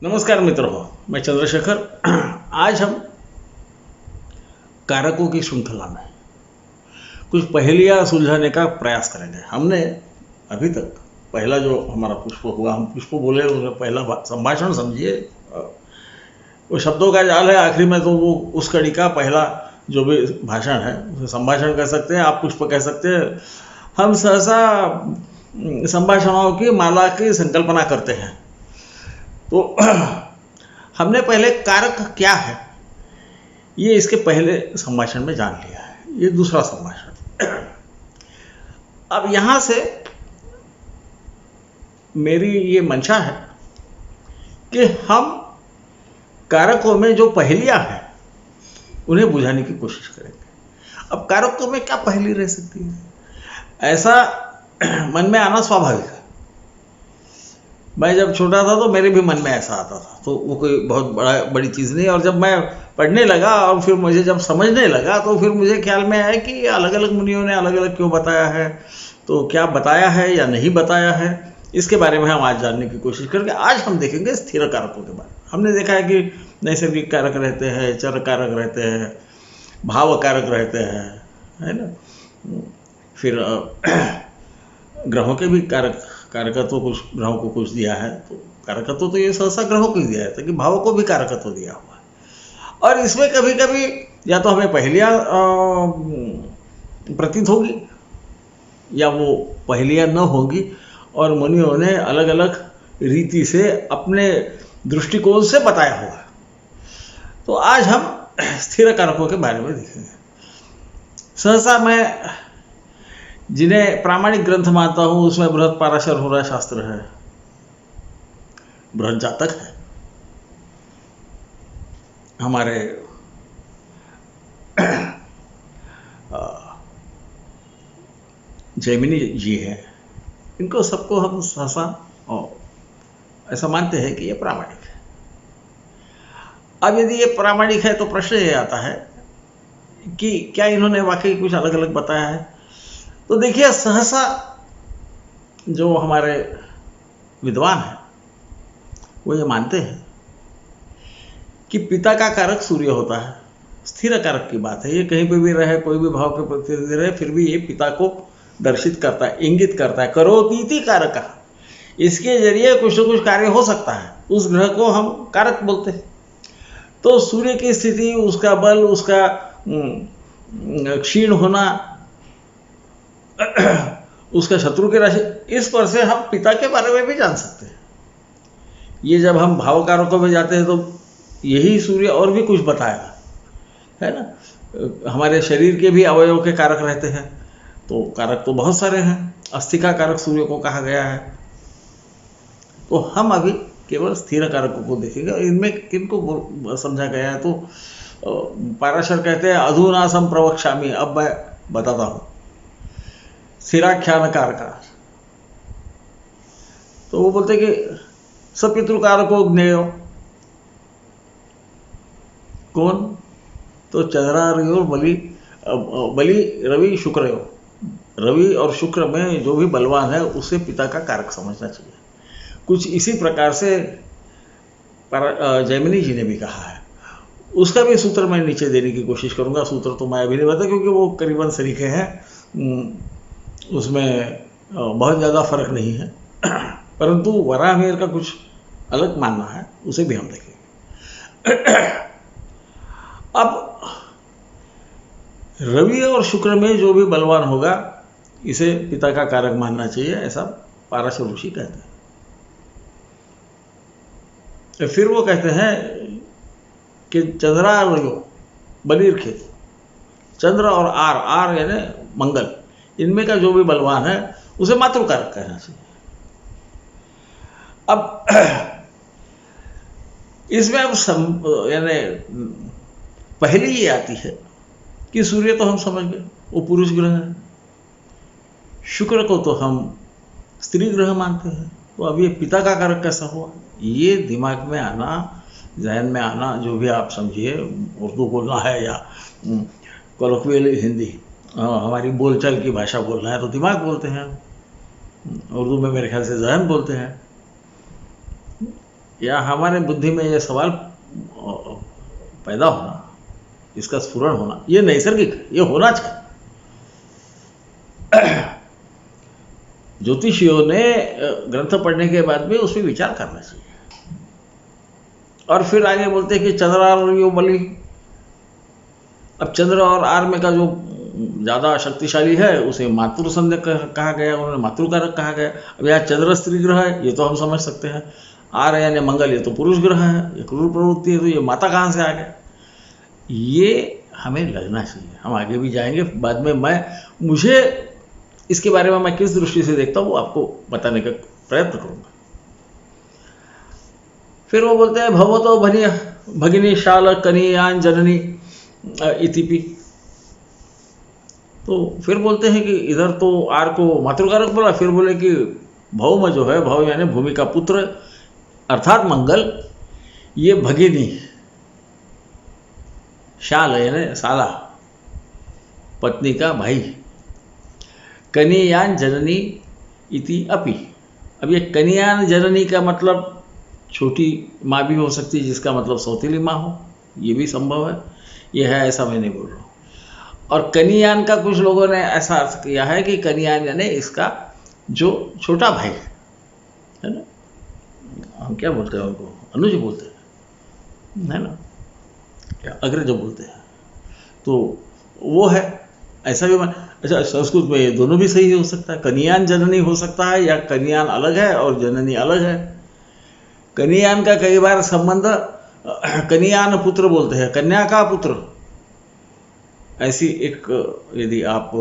नमस्कार मित्रों, मैं चंद्रशेखर। आज हम कारकों की श्रृंखला में कुछ पहेलियां सुलझाने का प्रयास करेंगे। हमने अभी तक पहला जो हमारा पुष्प हुआ, हम पुष्प बोले, उसमें पहला संभाषण समझिए, वो शब्दों का जाल है। आखिरी में तो वो उस कड़ी का पहला जो भी भाषण है उसे संभाषण कह सकते हैं, आप पुष्प कह सकते हैं। हम सहसा संभाषणों की माला की संकल्पना करते हैं। तो हमने पहले कारक क्या है ये इसके पहले संभाषण में जान लिया है। ये दूसरा संभाषण। अब यहां से मेरी ये मंशा है कि हम कारकों में जो पहेलियां हैं उन्हें बुझाने की कोशिश करेंगे। अब कारकों में क्या पहेली रह सकती है, ऐसा मन में आना स्वाभाविक है। मैं जब छोटा था तो मेरे भी मन में ऐसा आता था, तो वो कोई बहुत बड़ी चीज़ नहीं। और जब मैं पढ़ने लगा और फिर मुझे जब समझने लगा तो फिर मुझे ख्याल में आया कि अलग अलग मुनियों ने अलग अलग क्यों बताया है, तो क्या बताया है या नहीं बताया है, इसके बारे में हम आज जानने की कोशिश करेंगे। आज हम देखेंगे स्थिर कारकों के बारे में। हमने देखा है कि नैसर्गिक कारक रहते हैं, चर कारक रहते हैं, भाव कारक रहते हैं, है ना। फिर ग्रहों के भी कारकत्व कुछ ग्रहों को कुछ दिया है, तो कारकत्व तो ये सहसा ग्रहों को ही दिया है, ताकि भावों को भी कारकत्व दिया हुआ है। और इसमें कभी कभी या तो हमें पहेलियां प्रतीत होगी या वो पहेलियां न होगी, और मुनियों ने अलग अलग रीति से अपने दृष्टिकोण से बताया होगा। तो आज हम स्थिर कारकों के बारे में देखेंगे। सहसा मैं जिन्हें प्रामाणिक ग्रंथ मानता हूं उसमें बृहद पाराशर होरा शास्त्र है, बृहद जातक है, हमारे जैमिनी जी हैं। इनको सबको हम सहसा ऐसा मानते हैं कि ये प्रामाणिक है। अब यदि ये प्रामाणिक है तो प्रश्न ये आता है कि क्या इन्होंने वाकई कुछ अलग अलग बताया है। तो देखिए, सहसा जो हमारे विद्वान हैं वो ये मानते हैं कि पिता का कारक सूर्य होता है। स्थिर कारक की बात है, ये कहीं पे भी रहे, कोई भी भाव के प्रति रहे, फिर भी ये पिता को दर्शित करता है, इंगित करता है। करोतीति कारक, इसके जरिए कुछ न कुछ कार्य हो सकता है, उस ग्रह को हम कारक बोलते हैं। तो सूर्य की स्थिति, उसका बल, उसका क्षीण होना, उसका शत्रु की राशि, इस पर से हम पिता के बारे में भी जान सकते हैं। ये जब हम भाव कारकों में जाते हैं तो यही सूर्य और भी कुछ बताएगा, है ना। हमारे शरीर के भी अवयव के कारक रहते हैं, तो कारक तो बहुत सारे हैं। अस्थि का कारक सूर्य को कहा गया है। तो हम अभी केवल स्थिर कारकों को देखेंगे। इनमें किनको समझा गया है, तो पाराशर कहते हैं अधुना सम प्रवक्ष्यामि, अब मैं बताता हूं स्थिराख्यान कारका। तो वो बोलते कि सपितृकारको ज्ञेयो, कौन, तो चंद्रार्यो बलि रवि शुक्र। रवि और शुक्र में जो भी बलवान है उसे पिता का कारक समझना चाहिए। कुछ इसी प्रकार से जैमिनी जी ने भी कहा है। उसका भी सूत्र मैं नीचे देने की कोशिश करूंगा। सूत्र तो मैं अभी नहीं बता, क्योंकि वो करीबन सरीखे हैं, उसमें बहुत ज़्यादा फर्क नहीं है। परंतु वराहमिहिर का कुछ अलग मानना है, उसे भी हम देखेंगे। अब रवि और शुक्र में जो भी बलवान होगा इसे पिता का कारक मानना चाहिए, ऐसा पाराशर ऋषि कहते हैं। फिर वो कहते हैं कि चंद्रार्यो बलिर्खेतु, चंद्र और आर यानी मंगल, इनमें का जो भी बलवान है उसे मातृकारक कहना चाहिए। अब इसमें अब यानी पहली ये आती है कि सूर्य तो हम समझ गए, वो पुरुष ग्रह है। शुक्र को तो हम स्त्री ग्रह मानते हैं। तो अब ये पिता का कारक कैसा हुआ, ये दिमाग में आना, जहन में आना, जो भी आप समझिए, उर्दू बोलना है या कोलोक्वियल हिंदी, हमारी बोलचाल की भाषा बोलना है तो दिमाग बोलते हैं, उर्दू में मेरे ख्याल से जहन बोलते हैं। या हमारे बुद्धि में ये सवाल पैदा होना, इसका स्फुरण होना, ये नैसर्गिक है, ये होना चाहिए। ज्योतिषियों ने ग्रंथ पढ़ने के बाद भी उस पर विचार करना चाहिए। और फिर आगे बोलते हैं कि चंद्रार्यो बलि। अब चंद्र और आर में का जो ज़्यादा शक्तिशाली है उसे मातृ संज्ञक कहा गया, उन्होंने मातृकारक कहा गया। अब यहाँ चंद्र स्त्री ग्रह है, ये तो हम समझ सकते हैं। आर यानी मंगल, ये तो पुरुष ग्रह है, ये क्रूर प्रवृत्ति है, तो ये माता कहाँ से आ गया, ये हमें लगना चाहिए। हम आगे भी जाएंगे बाद में, मुझे इसके बारे में मैं किस दृष्टि से देखता हूँ वो आपको बताने का प्रयत्न करूँगा। फिर वो बोलते हैं भवतो भगिनी शाल कनीयान जननी इतिपि। तो फिर बोलते हैं कि इधर तो आर को मातृकारक बोला, फिर बोले कि भौम जो है, भव यानी भूमि का पुत्र अर्थात मंगल, ये भगिनी, शाल यानी साला, पत्नी का भाई, कनीयान जननी इति अपि। अब ये कनीयान जननी का मतलब छोटी माँ भी हो सकती है, जिसका मतलब सौतीली माँ हो, ये भी संभव है। ये है ऐसा मैं नहीं बोल रहा हूँ। और कनीयान का कुछ लोगों ने ऐसा अर्थ किया है कि कनीयान यानी इसका जो छोटा भाई है ना, हम क्या बोलते हैं उनको, अनुज बोलते हैं, है ना, क्या अग्रज बोलते हैं, तो वो है। ऐसा भी अच्छा, संस्कृत में ये दोनों भी सही हो सकता है। कनीयान जननी हो सकता है, या कनीयान अलग है और जननी अलग है। कनीयान का कई बार संबंध कनीयान पुत्र बोलते हैं, कन्या का पुत्र। ऐसी एक, यदि आप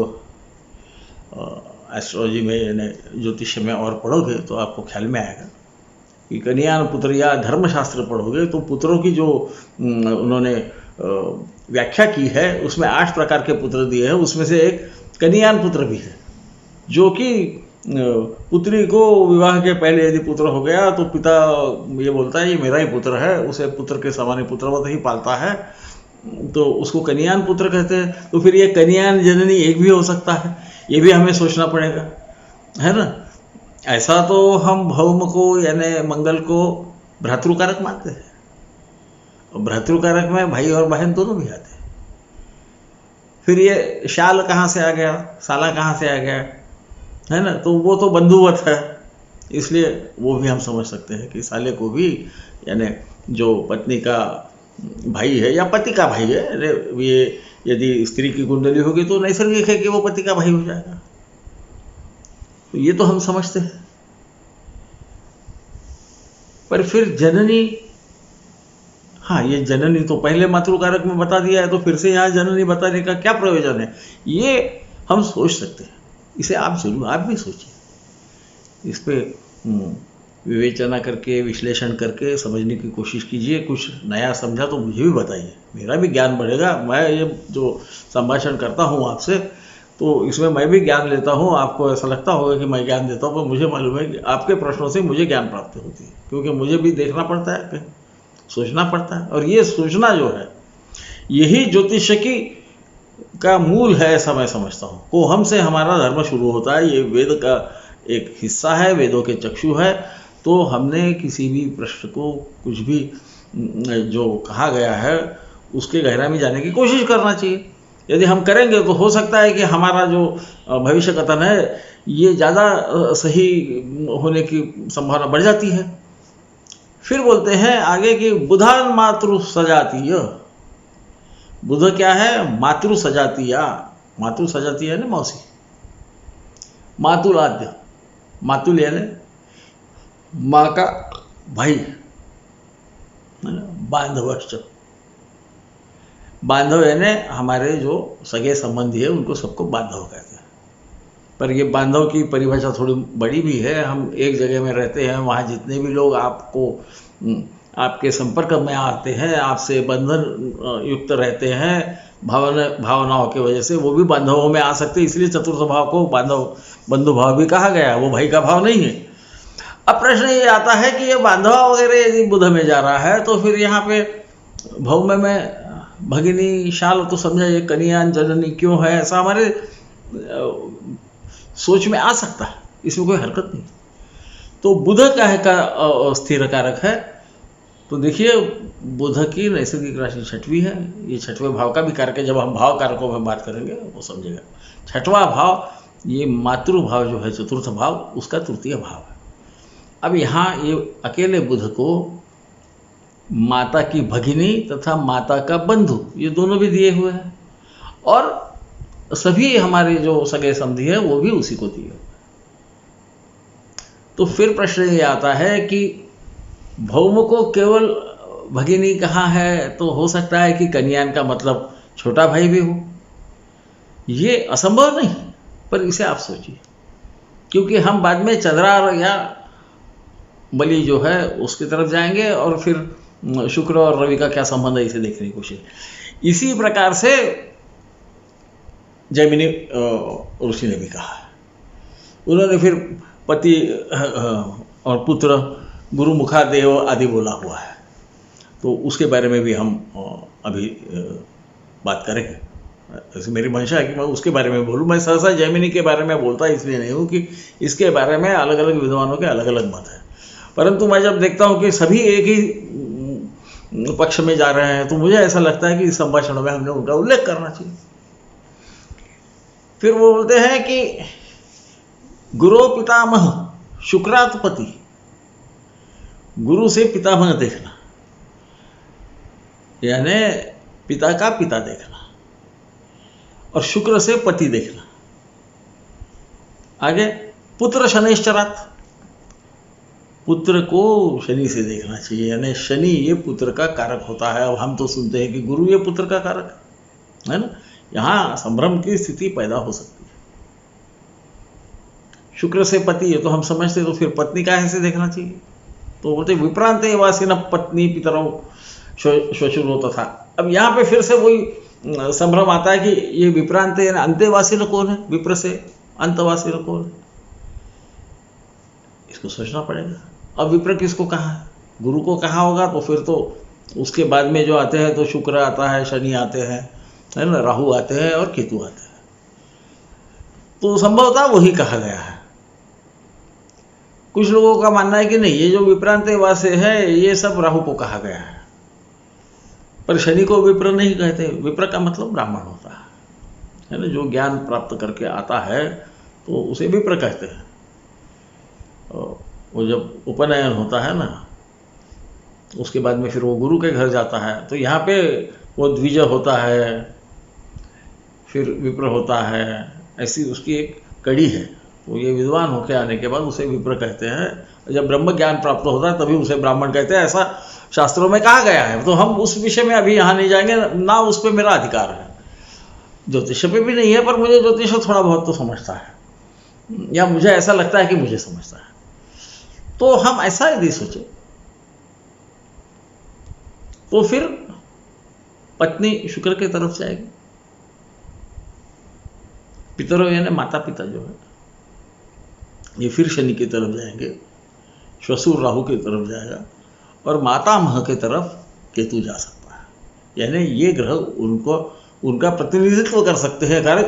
एस्ट्रोलॉजी में यानी ज्योतिष में और पढ़ोगे तो आपको ख्याल में आएगा कि कन्यान पुत्र, या धर्मशास्त्र पढ़ोगे तो पुत्रों की जो उन्होंने व्याख्या की है उसमें 8 प्रकार के पुत्र दिए हैं। उसमें से एक कन्यान पुत्र भी है, जो कि पुत्री को विवाह के पहले यदि पुत्र हो गया तो पिता ये बोलता है ये मेरा ही पुत्र है, उसे पुत्र के समान ही पुत्रवत ही पालता है, तो उसको कन्यान पुत्र कहते हैं। तो फिर ये कन्यान जननी एक भी हो सकता है, ये भी हमें सोचना पड़ेगा, है ना। ऐसा तो हम भौम को यानी मंगल को भ्रातृकारक मानते हैं, और भ्रातृकारक में भाई और बहन दोनों भी आते हैं। फिर ये शाल कहाँ से आ गया, साला कहाँ से आ गया, है ना, तो वो तो बंधुवत है, इसलिए वो भी हम समझ सकते हैं कि साले को भी यानी जो पत्नी का भाई है या पति का भाई है, ये यदि स्त्री की कुंडली होगी तो नैसर्गिक है कि वो पति का भाई हो जाएगा। तो ये तो हम समझते हैं। पर फिर जननी, हाँ, ये जननी तो पहले मातृकारक में बता दिया है, तो फिर से यहाँ जननी बताने का क्या प्रयोजन है, ये हम सोच सकते हैं। इसे आप जरूर, आप भी सोचिए, इस पे विवेचना करके, विश्लेषण करके समझने की कोशिश कीजिए। कुछ नया समझा तो मुझे भी बताइए, मेरा भी ज्ञान बढ़ेगा। मैं ये जो संभाषण करता हूँ आपसे, तो इसमें मैं भी ज्ञान लेता हूँ। आपको ऐसा लगता होगा कि मैं ज्ञान देता हूँ, पर मुझे मालूम है कि आपके प्रश्नों से मुझे ज्ञान प्राप्त होती है, क्योंकि मुझे भी देखना पड़ता है, सोचना पड़ता है। और ये सोचना जो है, यही ज्योतिष की का मूल है, ऐसा मैं समझता हूँ। कोहम से हमारा धर्म शुरू होता है, ये वेद का एक हिस्सा है, वेदों के चक्षु है। तो हमने किसी भी प्रश्न को, कुछ भी जो कहा गया है, उसके गहराई में जाने की कोशिश करना चाहिए। यदि हम करेंगे तो हो सकता है कि हमारा जो भविष्य कथन है ये ज़्यादा सही होने की संभावना बढ़ जाती है। फिर बोलते हैं आगे कि बुधान मातृ सजातीय। बुध क्या है? मातृ सजातीय। मातृ सजातीय है ना, मौसी। मातुलाद्य, मातुल यानी माँ का भाई, बांधवश्च। बांधव यानी हमारे जो सगे संबंधी है उनको सबको बांधव कहते हैं। पर ये बांधव की परिभाषा थोड़ी बड़ी भी है। हम एक जगह में रहते हैं, वहाँ जितने भी लोग आपको आपके संपर्क में आते हैं, आपसे बंधन युक्त रहते हैं भावनाओं की वजह से, वो भी बांधवों में आ सकते हैं। इसलिए चतुर्थ भाव को बंधु भाव भी कहा गया, वो भाई का भाव नहीं है। अब प्रश्न ये आता है कि ये बांधवा वगैरह यदि बुध में जा रहा है तो फिर यहाँ पे भौम में भगिनी शाल तो समझा ये कन्यान जननी क्यों है, ऐसा हमारे सोच में आ सकता है, इसमें कोई हरकत नहीं। तो बुध का स्थिर कारक है तो देखिए, बुध की नैसर्गिक राशि छठवीं है। ये छठवें भाव का भी कारक है। जब हम भाव कारकों में बात करेंगे वो समझेगा। छठवां भाव ये मातृभाव जो है, चतुर्थ भाव, उसका तृतीय भाव है। अब यहाँ ये अकेले बुध को माता की भगिनी तथा माता का बंधु, ये दोनों भी दिए हुए हैं, और सभी हमारे जो सगे समधी है वो भी उसी को दिए। तो फिर प्रश्न ये आता है कि भौम को केवल भगिनी कहा है, तो हो सकता है कि कन्यान का मतलब छोटा भाई भी हो। ये असंभव नहीं, पर इसे आप सोचिए, क्योंकि हम बाद में चंद्रार या बलि जो है उसकी तरफ जाएंगे, और फिर शुक्र और रवि का क्या संबंध है इसे देखने की कोशिश। इसी प्रकार से जैमिनी ऋषि ने भी कहा। उन्होंने फिर पति और पुत्र, गुरु मुखादेव आदि बोला हुआ है, तो उसके बारे में भी हम अभी बात करेंगे। ऐसे मेरी मंशा है कि मैं उसके बारे में बोलूँ। मैं सहसा जैमिनी के बारे में बोलता इसलिए नहीं हूँ कि इसके बारे में अलग अलग विद्वानों के अलग अलग मत हैं, परंतु मैं जब देखता हूँ कि सभी एक ही पक्ष में जा रहे हैं, तो मुझे ऐसा लगता है कि इस संभाषण में हमने उनका उल्लेख करना चाहिए। फिर वो बोलते हैं कि गुरु पितामह शुक्रातपति, गुरु से पितामह देखना, यानी पिता का पिता देखना, और शुक्र से पति देखना। आगे पुत्र शनैश्चरात्, पुत्र को शनि से देखना चाहिए, यानी शनि ये पुत्र का कारक होता है। अब हम तो सुनते हैं कि गुरु ये पुत्र का कारक है ना, यहाँ संभ्रम की स्थिति पैदा हो सकती है। शुक्र से पति ये तो हम समझते, तो फिर पत्नी का ऐसे देखना चाहिए। तो बोलते विप्रांत वासिन पत्नी पितरों श्वशुरो तथा। अब यहाँ पे फिर से वही संभ्रम आता है कि ये विप्रांत अंत्यवासी कौन है, विप्र से अंतवासी कौन है, इसको सोचना पड़ेगा। अब विप्र किसको कहा है, गुरु को कहा होगा, तो फिर तो उसके बाद में जो आते हैं तो शुक्र आता है, शनि आते हैं, है ना, राहु आते हैं और केतु आते हैं, तो संभवतः वही कहा गया है। कुछ लोगों का मानना है कि नहीं, ये जो विप्रांत वासे है ये सब राहु को कहा गया है, पर शनि को विप्र नहीं कहते। विप्र का मतलब ब्राह्मण होता है ना, जो ज्ञान प्राप्त करके आता है तो उसे विप्र कहते हैं। वो जब उपनयन होता है ना, उसके बाद में फिर वो गुरु के घर जाता है, तो यहाँ पे वो द्विज होता है, फिर विप्र होता है, ऐसी उसकी एक कड़ी है। तो ये विद्वान होकर आने के बाद उसे विप्र कहते हैं। जब ब्रह्म ज्ञान प्राप्त होता है तभी उसे ब्राह्मण कहते हैं, ऐसा शास्त्रों में कहा गया है। तो हम उस विषय में अभी यहाँ नहीं जाएंगे, ना उस पर मेरा अधिकार है, ज्योतिष पे भी नहीं है, पर मुझे ज्योतिष थोड़ा बहुत तो समझता है, या मुझे ऐसा लगता है कि मुझे समझता है। तो हम ऐसा यदि सोचे तो फिर पत्नी शुक्र की तरफ जाएगी, पितरों यानी माता पिता जो है ये फिर शनि की तरफ जाएंगे, श्वशुर राहु की तरफ जाएगा, और मातामह की तरफ केतु जा सकता है। यानी ये ग्रह उनका प्रतिनिधित्व कर सकते हैं, कारण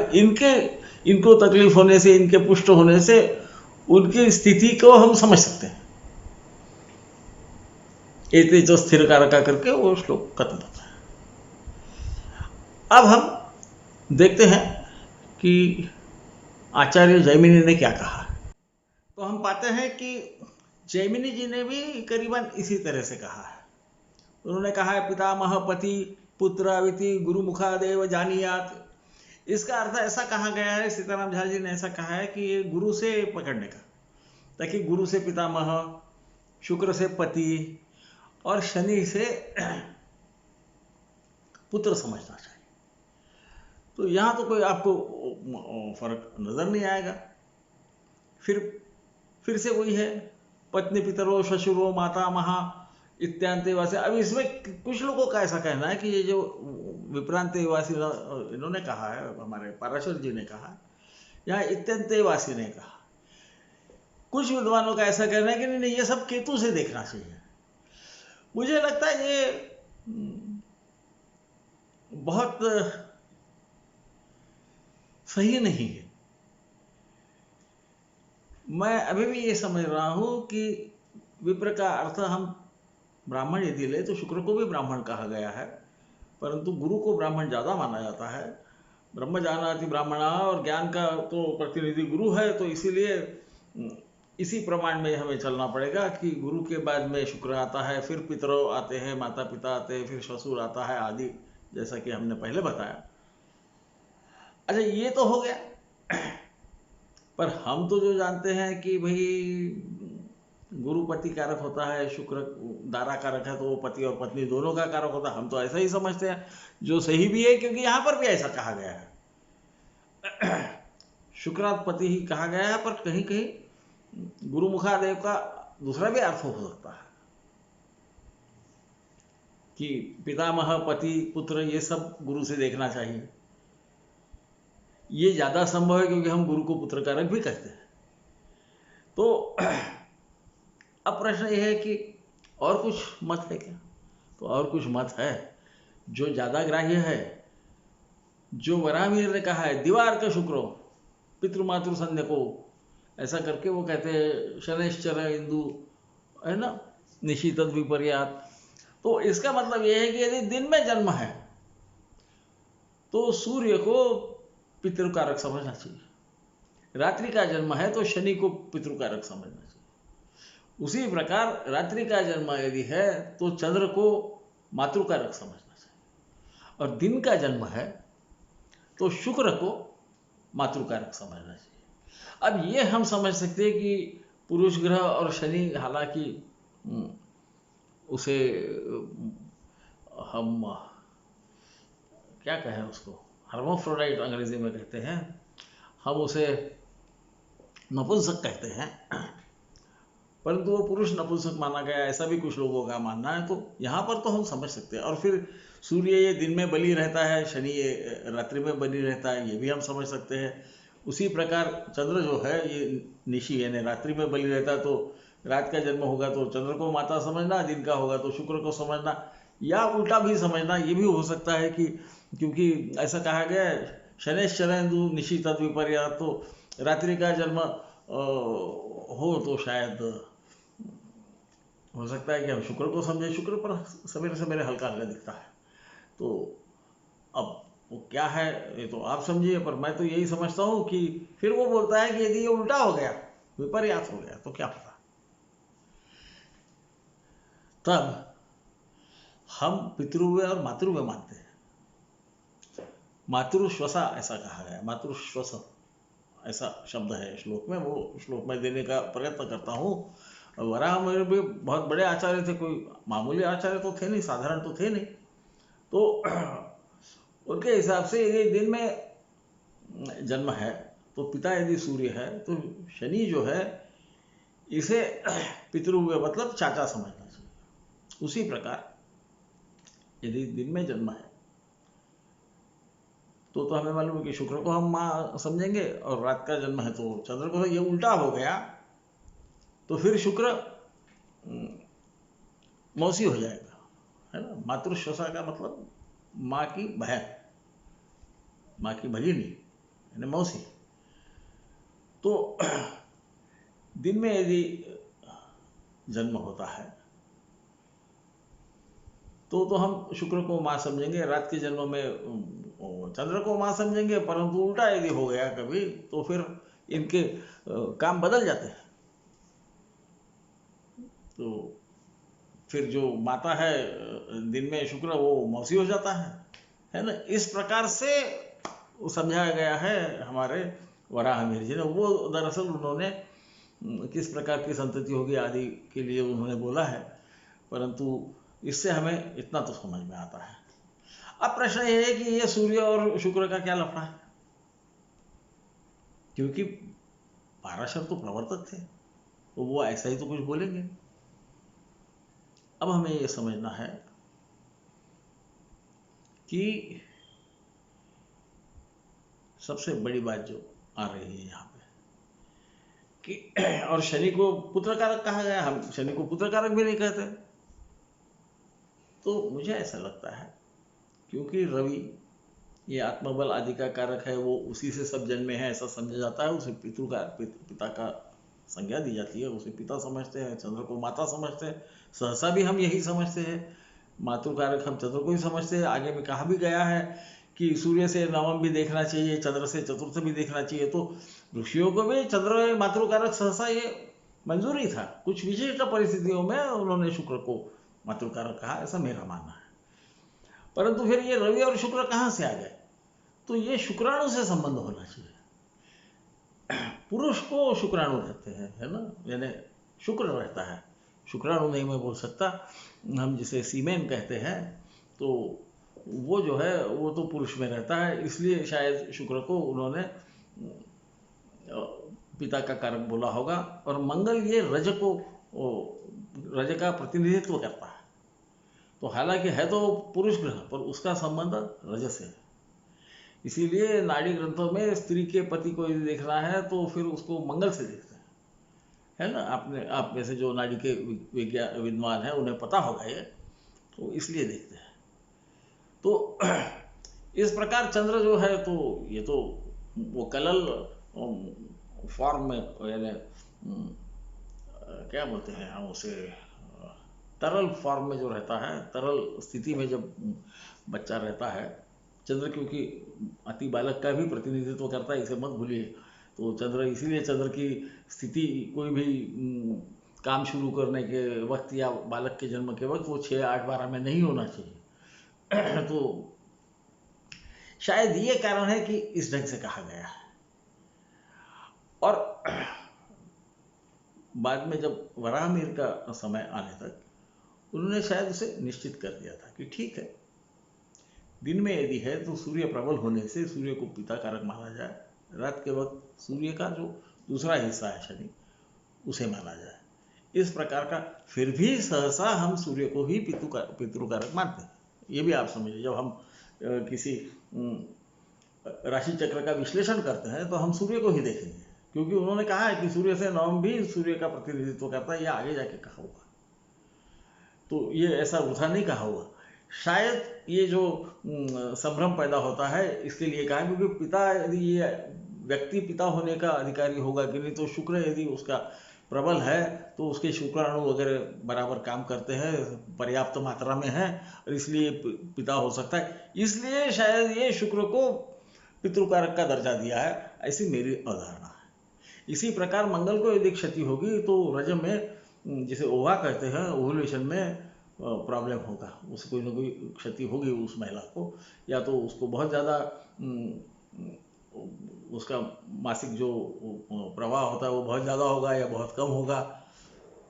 इनको तकलीफ होने से, इनके पुष्ट होने से उनकी स्थिति को हम समझ सकते हैं। एते जो स्थिर कारका करके वो श्लोक खत्म होता है। अब हम देखते हैं कि आचार्य जैमिनी ने क्या कहा। तो हम पाते हैं कि जैमिनी जी ने भी करीबन इसी तरह से कहा है। उन्होंने कहा है पितामह पति पुत्र अविति गुरु मुखादेव जानियात। इसका अर्थ ऐसा कहा गया है, सीताराम झा जी ने ऐसा कहा है कि ये गुरु से पकड़ने का, ताकि गुरु से पितामह, शुक्र से पति और शनि से पुत्र समझना चाहिए। तो यहाँ तो कोई आपको फर्क नजर नहीं आएगा। फिर से वही है, पत्नी पितरो श्वशुरो माता महा इत्यांतेवासी। अब इसमें कुछ लोगों का ऐसा कहना है कि ये जो विप्रांतेवासी इन्होंने कहा है, हमारे पाराशर जी ने कहा, यहाँ इत्यांतेवासी ने कहा। कुछ विद्वानों का ऐसा कहना है कि नहीं, ये सब केतु से देखना चाहिए। मुझे लगता है ये बहुत सही नहीं है। मैं अभी भी ये समझ रहा हूं कि विप्र का अर्थ हम ब्राह्मण यदि ले तो शुक्र को भी ब्राह्मण कहा गया है, परंतु गुरु को ब्राह्मण ज़्यादा माना जाता है। ब्रह्म जानाति ब्राह्मणा, और ज्ञान का तो प्रतिनिधि गुरु है, तो इसीलिए इसी प्रमाण में हमें चलना पड़ेगा कि गुरु के बाद में शुक्र आता है, फिर पितरों आते हैं, माता पिता आते हैं, फिर ससुर आता है आदि, जैसा कि हमने पहले बताया। अच्छा, ये तो हो गया। पर हम तो जो जानते हैं कि भाई गुरु पति कारक होता है, शुक्र दारा कारक है, तो वो पति और पत्नी दोनों का कारक होता है। हम तो ऐसा ही समझते हैं, जो सही भी है, क्योंकि यहां पर भी ऐसा कहा गया है। शुक्राधिपति ही कहा गया है, पर कहीं कहीं गुरुमुखादेव का दूसरा भी अर्थ हो सकता है कि पितामह, पति, पुत्र, ये सब गुरु से देखना चाहिए। ये ज्यादा संभव है, क्योंकि हम गुरु को पुत्र कारक भी कहते हैं। तो अब प्रश्न यह है कि और कुछ मत है क्या? तो और कुछ मत है जो ज्यादा ग्राह्य है, जो वराहमिहिर ने कहा है, दीवार का शुक्रो पितृमातृ संध्या को, ऐसा करके वो कहते हैं शनैश्चर इंदु, है ना, निशित विपर्यात। तो इसका मतलब यह है कि यदि दिन में जन्म है तो सूर्य को पितृकारक समझना चाहिए, रात्रि का जन्म है तो शनि को पितृकारक समझना चाहिए। उसी प्रकार रात्रि का जन्म यदि है तो चंद्र को मातृकारक समझना चाहिए, और दिन का जन्म है तो शुक्र को मातृकारक समझना चाहिए। अब ये हम समझ सकते हैं कि पुरुष ग्रह और शनि, हालांकि उसे हम क्या कहें, उसको हर्माफ्रोडाइट अंग्रेजी में कहते हैं, हम उसे नपुंसक कहते हैं, परंतु वो पुरुष नपुंसक माना गया, ऐसा भी कुछ लोगों का मानना है। तो यहाँ पर तो हम समझ सकते हैं। और फिर सूर्य ये दिन में बलि रहता है, शनि ये रात्रि में बलि रहता है, ये भी हम समझ सकते हैं। उसी प्रकार चंद्र जो है ये निशी यानी रात्रि में बलि रहता है, तो रात का जन्म होगा तो चंद्र को माता समझना, दिन का होगा तो शुक्र को समझना, या उल्टा भी समझना, ये भी हो सकता है कि क्योंकि ऐसा कहा गया है शनैश्चरेन्दु निशी तद विपर्या, तो रात्रि का जन्म हो तो शायद हो सकता है कि हम शुक्र को समझे। शुक्र पर सवेरे सवेरे हल्का हल्का दिखता है, तो अब वो क्या है ये तो आप समझिए, पर मैं तो यही समझता हूं कि फिर वो बोलता है कि यदि ये उल्टा हो गया, विपर्यास हो गया, तो क्या पता। तब हम पितृव्य और मातृव्य मानते हैं। मातृश्वसा ऐसा कहा गया, मातृश्वस ऐसा शब्द है श्लोक में, वो श्लोक में देने का प्रयत्न करता हूँ। वराह में भी बहुत बड़े आचार्य थे, कोई मामूली आचार्य तो थे नहीं, साधारण तो थे नहीं। तो उनके हिसाब से यदि दिन में जन्म है तो पिता यदि सूर्य है तो शनि जो है इसे पितृव्य मतलब चाचा समझना चाहिए। उसी प्रकार यदि दिन में जन्म है तो हमें मालूम है कि शुक्र को हम माँ समझेंगे, और रात का जन्म है तो चंद्र को। ये उल्टा हो गया तो फिर शुक्र मौसी हो जाएगा, है ना। मातृश्वसा का मतलब माँ की बहन, माँ की भगिनी यानी मौसी। तो दिन में यदि जन्म होता है तो हम शुक्र को माँ समझेंगे, रात के जन्म में चंद्र को माँ समझेंगे। परंतु उल्टा यदि हो गया कभी तो फिर इनके काम बदल जाते हैं। तो फिर जो माता है दिन में शुक्र, वो मौसी हो जाता है ना। इस प्रकार से समझाया गया है हमारे वराहमिहिर जी ने। वो दरअसल उन्होंने किस प्रकार की संतति होगी आदि के लिए उन्होंने बोला है, परंतु इससे हमें इतना तो समझ में आता है। अब प्रश्न यह है कि ये सूर्य और शुक्र का क्या लफड़ा है, क्योंकि पाराशर तो प्रवर्तक थे, तो वो ऐसा ही तो कुछ बोलेंगे। अब हमें यह समझना है कि सबसे बड़ी बात जो आ रही है यहाँ पे कि और शनि को पुत्र कारक कहा गया, हम शनि को पुत्र कारक भी नहीं कहते। तो मुझे ऐसा लगता है क्योंकि रवि ये आत्मबल आदि का कारक है, वो उसी से सब जन्मे हैं ऐसा समझा जाता है, उसे पिता का संज्ञा दी जाती है, उसे पिता समझते हैं, चंद्र को माता समझते हैं। सहसा भी हम यही समझते हैं, मातृकारक हम चंद्र को ही समझते हैं। आगे में कहा भी गया है कि सूर्य से नवम भी देखना चाहिए, चंद्र से चतुर्थ भी देखना चाहिए। तो ऋषियों को भी चंद्र मातृकारक सहसा ये मंजूर ही था। कुछ विशिष्ट परिस्थितियों में उन्होंने शुक्र को मातृकारक कहा, ऐसा मेरा मानना है। परंतु फिर ये रवि और शुक्र कहाँ से आ गए? तो ये शुक्राणु से संबंध होना चाहिए। पुरुष को शुक्राणु रहते हैं, है ना, यानी शुक्र रहता है। शुक्राणु नहीं मैं बोल सकता, हम जिसे सीमेन कहते हैं, तो वो जो है वो तो पुरुष में रहता है, इसलिए शायद शुक्र को उन्होंने पिता का कारक बोला होगा। और मंगल ये रज का प्रतिनिधित्व करता है। तो हालांकि है तो पुरुष ग्रह, पर उसका संबंध रज से है। इसीलिए नाड़ी ग्रंथों में स्त्री के पति को यदि देखना है तो फिर उसको मंगल से देखते हैं, है ना। आप में से जो नाड़ी के विद्वान हैं उन्हें पता होगा ये, तो इसलिए देखते हैं। तो इस प्रकार चंद्र जो है, तो ये तो वो कलल फॉर्म में, यानी क्या बोलते हैं हम उसे, तरल फॉर्म में जो रहता है, तरल स्थिति में जब बच्चा रहता है, चंद्र क्योंकि अति बालक का भी प्रतिनिधित्व करता है, इसे मत भूलिए। तो चंद्र, इसीलिए चंद्र की स्थिति कोई भी काम शुरू करने के वक्त या बालक के जन्म के वक्त वो 6, 8, 12 में नहीं होना चाहिए। तो शायद ये कारण है कि इस ढंग से कहा गया है। और बाद में जब वराहमिहिर का समय आने तक उन्होंने शायद उसे निश्चित कर दिया था कि ठीक है, दिन में यदि है तो सूर्य प्रबल होने से सूर्य को पिता कारक माना जाए, रात के वक्त सूर्य का जो दूसरा हिस्सा है शनि, उसे माना जाए। इस प्रकार का फिर भी सहसा हम सूर्य को ही पितृकारक मानते हैं। ये भी आप समझिए, जब हम किसी राशि चक्र का विश्लेषण करते हैं तो हम सूर्य को ही देखेंगे, क्योंकि उन्होंने कहा है कि सूर्य से नवम भी सूर्य का प्रतिनिधित्व करता है। यह आगे जाके कहा हुआ, तो ये ऐसा वृथा नहीं कहा हुआ। शायद ये जो संभ्रम पैदा होता है इसके लिए कहा, क्योंकि पिता, यदि ये व्यक्ति पिता होने का अधिकारी होगा कि नहीं, तो शुक्र यदि उसका प्रबल है तो उसके शुक्राणु वगैरह बराबर काम करते हैं, पर्याप्त मात्रा में है, और इसलिए पिता हो सकता है। इसलिए शायद ये शुक्र को पितृकारक का दर्जा दिया है, ऐसी मेरी अवधारणा है। इसी प्रकार मंगल को यदि क्षति होगी तो रज में, जिसे ओवा कहते हैं, ओवुलेशन में प्रॉब्लम होगा, उसे कोई ना कोई क्षति होगी उस महिला को, या तो उसको बहुत ज़्यादा उसका मासिक जो प्रवाह होता है वो बहुत ज़्यादा होगा या बहुत कम होगा।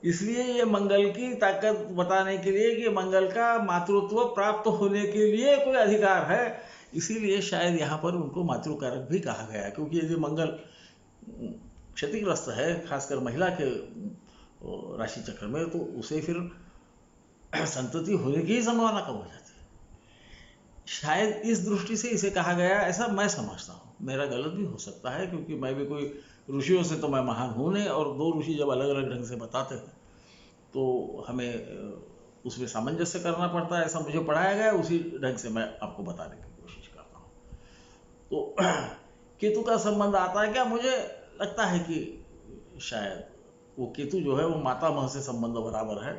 इसलिए ये मंगल की ताकत बताने के लिए कि मंगल का मातृत्व प्राप्त होने के लिए कोई अधिकार है, इसीलिए शायद यहाँ पर उनको मातृकारक भी कहा गया, क्योंकि यदि मंगल क्षतिग्रस्त है, खासकर महिला के राशि चक्र में, तो उसे फिर संतति होने की ही संभावना कम हो जाती है। शायद इस दृष्टि से इसे कहा गया, ऐसा मैं समझता हूँ। मेरा गलत भी हो सकता है, क्योंकि मैं भी कोई ऋषियों से तो मैं महान हूँ नहीं, और दो ऋषि जब अलग अलग ढंग से बताते हैं तो हमें उसमें सामंजस्य करना पड़ता है। ऐसा मुझे पढ़ाया गया, उसी ढंग से मैं आपको बताने की कोशिश करता हूँ। तो केतु का संबंध आता है क्या? मुझे लगता है कि शायद वो केतु जो है वो मातामह से संबंध बराबर है,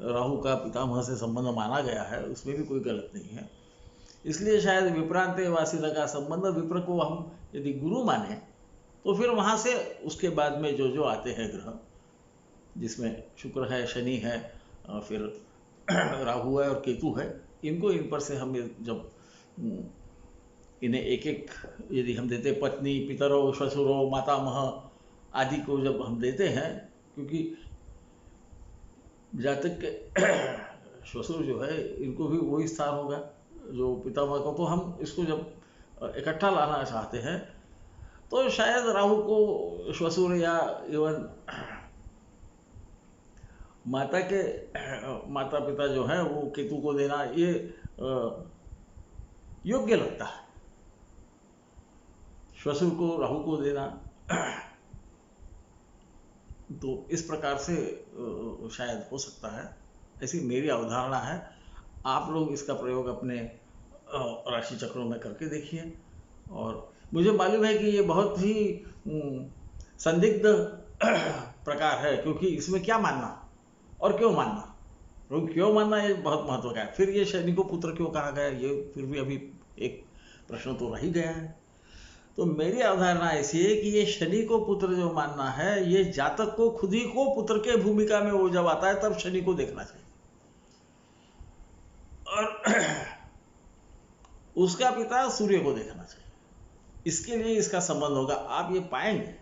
राहु का पितामह से संबंध माना गया है, उसमें भी कोई गलत नहीं है। इसलिए शायद विप्रांते वासिला का संबंध, विप्र को हम यदि गुरु माने तो फिर वहाँ से उसके बाद में जो जो आते हैं ग्रह, जिसमें शुक्र है, शनि है, फिर राहु है और केतु है, इनको इन पर से हम जब इन्हें एक एक यदि हम देते, पत्नी, पितरों, ससुरों, मातामह आदि को जब हम देते हैं, क्योंकि जातक के ससुर जो है इनको भी वही स्थान होगा जो पितामह को, तो हम इसको जब इकट्ठा लाना चाहते हैं तो शायद राहु को ससुर या इवन माता पिता जो है वो केतु को देना ये योग्य लगता है। ससुर को राहु को देना, तो इस प्रकार से शायद हो सकता है, ऐसी मेरी अवधारणा है। आप लोग इसका प्रयोग अपने राशि चक्रों में करके देखिए। और मुझे मालूम है कि ये बहुत ही संदिग्ध प्रकार है, क्योंकि इसमें क्या मानना और क्यों मानना, क्यों मानना ये बहुत महत्व का है। फिर ये शनि को पुत्र क्यों कहा गया, ये फिर भी अभी एक प्रश्न तो रह ही गया है। तो मेरी अवधारणा ऐसी है कि ये शनि को पुत्र जो मानना है, ये जातक को खुद ही को पुत्र के भूमिका में वो जब आता है तब शनि को देखना चाहिए, और उसका पिता सूर्य को देखना चाहिए। इसके लिए इसका संबंध होगा। आप ये पाएंगे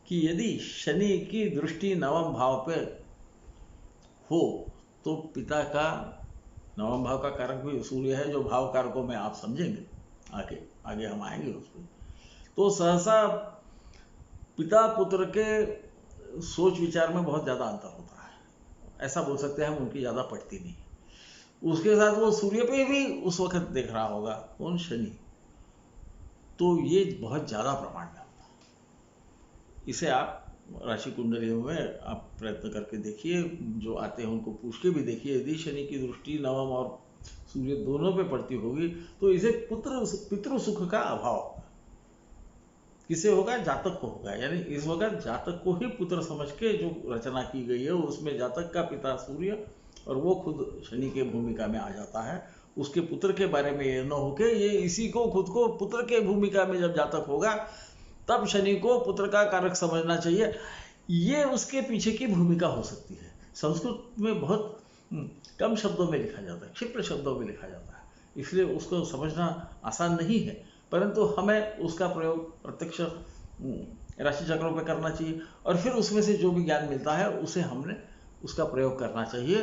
कि यदि शनि की दृष्टि नवम भाव पे हो तो पिता का, नवम भाव का कारक भी सूर्य है, जो भाव कारकों में आप समझेंगे, आगे हम आएंगे उस पर, तो सहसा पिता पुत्र के सोच विचार में बहुत ज़्यादा अंतर होता है, ऐसा बोल सकते हैं हम, उनकी ज़्यादा पटती नहीं। उसके साथ वो सूर्य पे भी उस वक्त देख रहा होगा, कौन, शनि, तो ये बहुत ज़्यादा प्रमाण में होता है। इसे आप राशि कुंडलियों में आप प्रयत्न करके देखिए, जो आते हैं उनको पूछ के भी देखिए। यदि शनि की दृष्टि नवम और सूर्य दोनों पे पड़ती होगी तो इसे पितृ सुख का अभाव होगा। किसे होगा, जातक को होगा। यानी इस वक्त जातक को ही पुत्र समझ के जो रचना की गई है उसमें जातक का पिता सूर्य और वो खुद शनि के भूमिका में आ जाता है। उसके पुत्र के बारे में ये न होके ये इसी को खुद को पुत्र के भूमिका में जब जातक होगा तब शनि को पुत्र का कारक समझना चाहिए। ये उसके पीछे की भूमिका हो सकती है। संस्कृत में बहुत कम शब्दों में लिखा जाता है, क्षिप्र शब्दों में लिखा जाता है, इसलिए उसको समझना आसान नहीं है, परंतु हमें उसका प्रयोग प्रत्यक्ष राशि चक्रों पर करना चाहिए और फिर उसमें से जो भी ज्ञान मिलता है उसे हमने उसका प्रयोग करना चाहिए।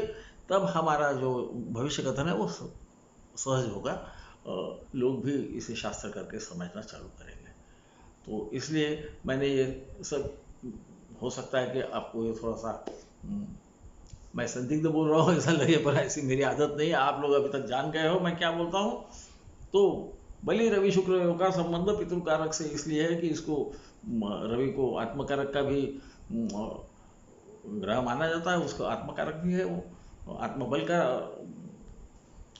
तब हमारा जो भविष्य कथन है वो सहज होगा, लोग भी इसे शास्त्र करके समझना चालू करेंगे। तो इसलिए मैंने ये सब, हो सकता है कि आपको ये थोड़ा सा मैं संदिग्ध बोल रहा हूँ ऐसा लगे, पर ऐसी मेरी आदत नहीं है। आप लोग अभी तक जान गए हो मैं क्या बोलता हूँ। तो बलि रवि शुक्र योग का संबंध पितृकारक से इसलिए है कि इसको रवि को आत्मकारक का भी ग्रह माना जाता है, उसको आत्मकारक भी है, वो आत्मबल का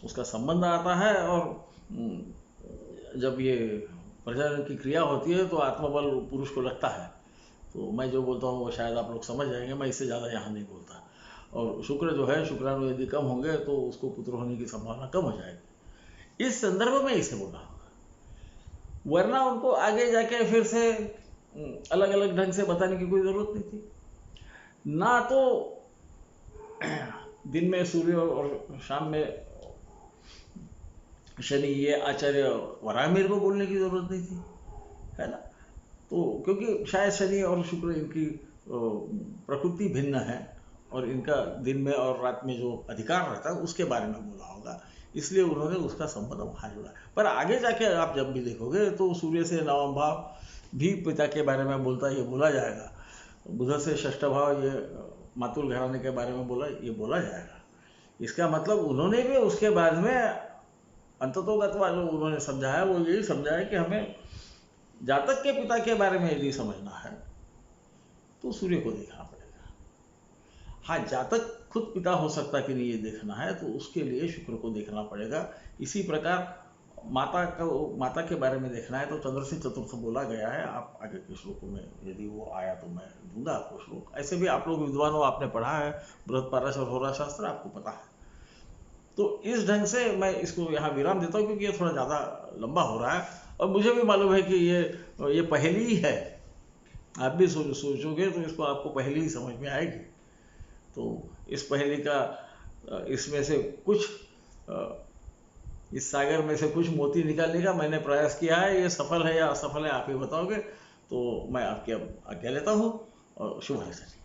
उसका संबंध आता है। और जब ये प्रजनन की क्रिया होती है तो आत्मबल पुरुष को लगता है। तो मैं जो बोलता हूँ वो शायद आप लोग समझ जाएंगे, मैं इससे ज़्यादा यहाँ नहीं बोलता। और शुक्र जो है, शुक्राणु यदि कम होंगे तो उसको पुत्र होने की संभावना कम हो जाएगी। इस संदर्भ में इसे बोला होगा, वरना उनको आगे जाके फिर से अलग अलग ढंग से बताने की कोई ज़रूरत नहीं थी। ना तो दिन में सूर्य और शाम में शनि, ये आचार्य वराहमिहिर को बोलने की ज़रूरत नहीं थी, है ना। तो क्योंकि शायद शनि और शुक्र इनकी प्रकृति भिन्न है और इनका दिन में और रात में जो अधिकार रहता है उसके बारे में बोला होगा, इसलिए उन्होंने उसका संबंध वहाँ जोड़ा। पर आगे जाके आप जब भी देखोगे तो सूर्य से नवम भाव भी पिता के बारे में बोलता है, ये बोला जाएगा। बुध से षष्ठ भाव, ये मातुल घराने के बारे में बोला, ये बोला जाएगा। इसका मतलब उन्होंने भी उसके बाद में अंततोगत्वा जो उन्होंने समझा है वो यही समझा है कि हमें जातक के पिता के बारे में यदि समझना है तो सूर्य को देखना पड़ेगा। हाँ, जातक खुद पिता हो सकता कि नहीं ये देखना है तो उसके लिए शुक्र को देखना पड़ेगा। इसी प्रकार माता के बारे में देखना है तो चंद्रसी चतुर्थ बोला गया है। आप आगे के श्लोकों में यदि वो आया तो मैं दूंगा आपको श्लोक। ऐसे भी आप लोग विद्वान हो, आपने पढ़ा है बृहत्पारश और होरा शास्त्र, आपको पता है। तो इस ढंग से मैं इसको यहाँ विराम देता हूँ क्योंकि ये थोड़ा ज़्यादा लंबा हो रहा है और मुझे भी मालूम है कि ये पहेली ही है। आप भी सोचोगे तो इसको आपको पहेली ही समझ में आएगी। तो इस पहेली का, इसमें से कुछ, इस सागर में से कुछ मोती निकालने का मैंने प्रयास किया है। ये सफल है या असफल है आप ही बताओगे। तो मैं आपकी अब आज्ञा लेता हूँ और शुभ है सर।